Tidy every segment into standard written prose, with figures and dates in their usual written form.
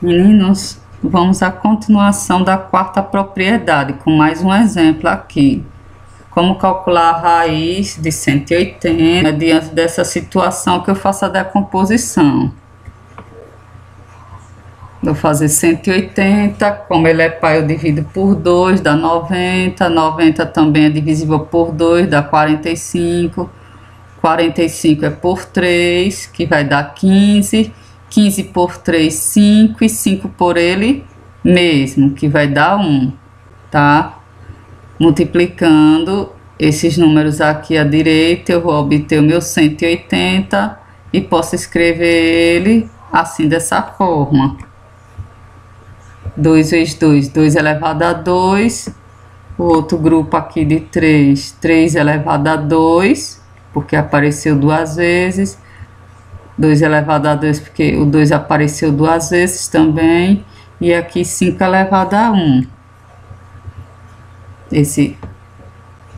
Meninos, vamos à continuação da quarta propriedade, com mais um exemplo aqui. Como calcular a raiz de 180 diante dessa situação que eu faço a decomposição. Vou fazer 180, como ele é pai eu divido por 2, dá 90, 90 também é divisível por 2, dá 45, 45 é por 3, que vai dar 15, 15 por 3, 5, e 5 por ele mesmo, que vai dar 1, tá? Multiplicando esses números aqui à direita, eu vou obter o meu 180 e posso escrever ele assim, dessa forma. 2 vezes 2, 2 elevado a 2. O outro grupo aqui de 3, 3 elevado a 2, porque apareceu duas vezes. 2 elevado a 2, porque o 2 apareceu duas vezes também. E aqui 5 elevado a 1. Esse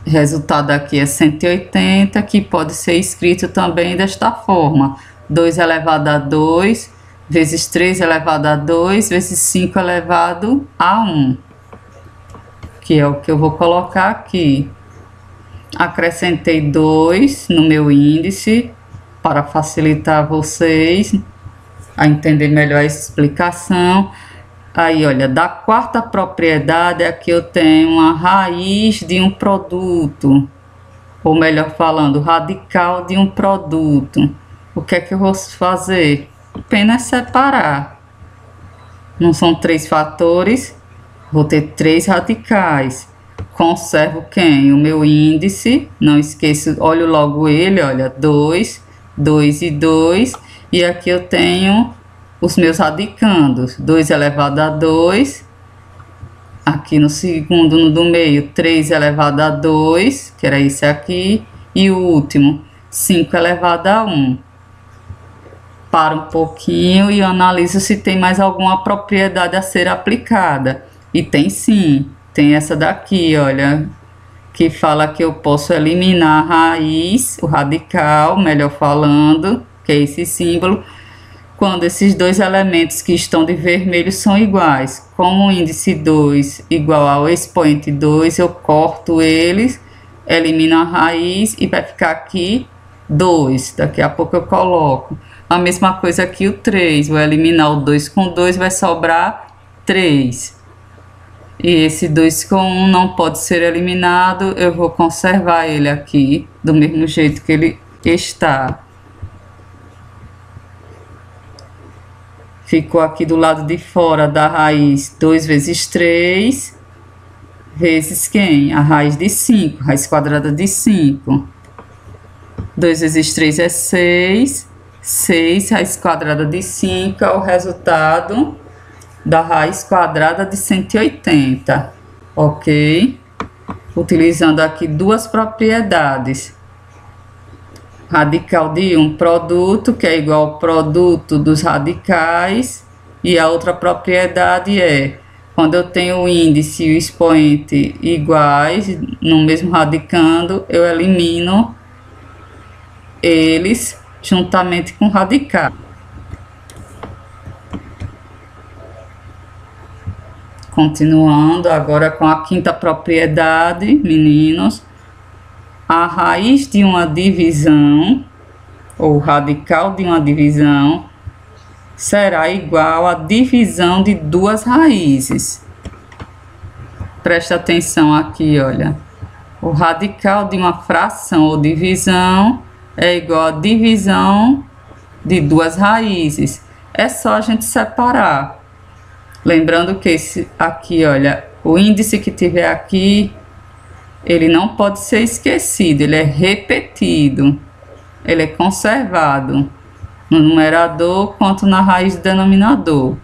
resultado aqui é 180, que pode ser escrito também desta forma. 2 elevado a 2, vezes 3 elevado a 2, vezes 5 elevado a 1. Que é o que eu vou colocar aqui. Acrescentei 2 no meu índice, para facilitar vocês a entender melhor a explicação. Aí, olha, da quarta propriedade, aqui eu tenho a raiz de um produto, ou melhor falando, radical de um produto. O que é que eu vou fazer? Apenas separar. Não são 3 fatores, vou ter 3 radicais. Conservo quem? O meu índice, não esqueço, olho logo ele, olha, 2, 2 e 2, e aqui eu tenho os meus radicandos, 2 elevado a 2, aqui no segundo, no do meio, 3 elevado a 2, que era esse aqui, e o último, 5 elevado a 1. Para um pouquinho e analiso se tem mais alguma propriedade a ser aplicada. E tem sim, tem essa daqui, olha, que fala que eu posso eliminar a raiz, o radical, melhor falando, que é esse símbolo, quando esses dois elementos que estão de vermelho são iguais. Como o índice 2 igual ao expoente 2, eu corto eles, elimino a raiz e vai ficar aqui 2. Daqui a pouco eu coloco. A mesma coisa aqui o 3, vou eliminar o 2 com 2, vai sobrar 3. E esse 2 com 1 não pode ser eliminado, eu vou conservar ele aqui, do mesmo jeito que ele está. Ficou aqui do lado de fora da raiz 2 vezes 3, vezes quem? A raiz de 5, raiz quadrada de 5. 2 vezes 3 é 6. 6, raiz quadrada de 5 é o resultado da raiz quadrada de 180, ok? Utilizando aqui duas propriedades. Radical de um produto, que é igual ao produto dos radicais, e a outra propriedade é, quando eu tenho o índice e o expoente iguais, no mesmo radicando, eu elimino eles juntamente com o radical. Continuando agora com a quinta propriedade, meninos. A raiz de uma divisão, ou radical de uma divisão, será igual à divisão de duas raízes. Presta atenção aqui, olha. O radical de uma fração ou divisão é igual à divisão de duas raízes. É só a gente separar. Lembrando que esse aqui, olha, o índice que tiver aqui, ele não pode ser esquecido, ele é repetido, ele é conservado no numerador quanto na raiz do denominador.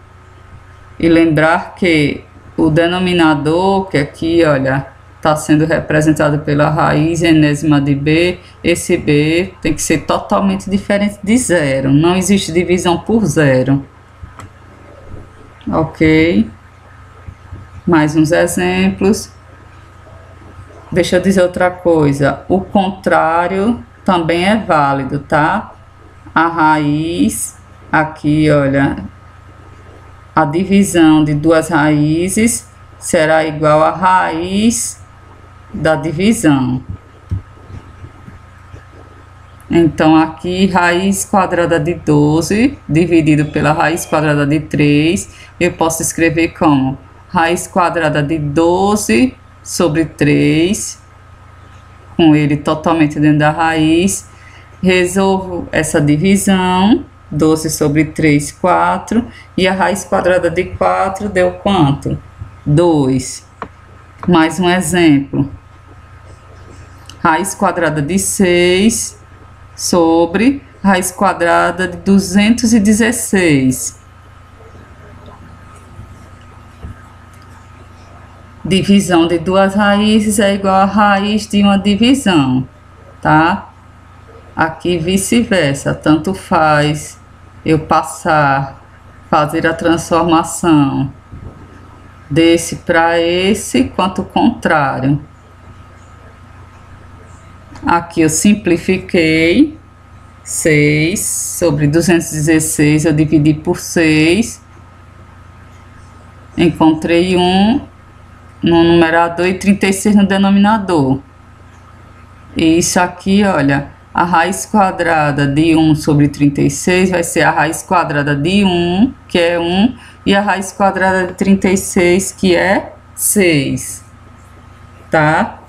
E lembrar que o denominador, que aqui, olha, está sendo representado pela raiz enésima de b, esse b tem que ser totalmente diferente de zero, não existe divisão por zero. Ok? Mais uns exemplos. Deixa eu dizer outra coisa, o contrário também é válido, tá? A raiz, aqui, olha, a divisão de duas raízes será igual à raiz da divisão. Então, aqui, raiz quadrada de 12 dividido pela raiz quadrada de 3, eu posso escrever como raiz quadrada de 12 sobre 3, com ele totalmente dentro da raiz. Resolvo essa divisão, 12 sobre 3, 4, e a raiz quadrada de 4 deu quanto? 2. Mais um exemplo. Raiz quadrada de 6 sobre raiz quadrada de 216. Divisão de duas raízes é igual a raiz de uma divisão, tá? Aqui vice-versa, tanto faz eu fazer a transformação desse para esse, quanto o contrário. Aqui eu simplifiquei, 6 sobre 216, eu dividi por 6, encontrei 1 no numerador e 36 no denominador. E isso aqui, olha, a raiz quadrada de 1 sobre 36 vai ser a raiz quadrada de 1, que é 1, e a raiz quadrada de 36, que é 6, tá?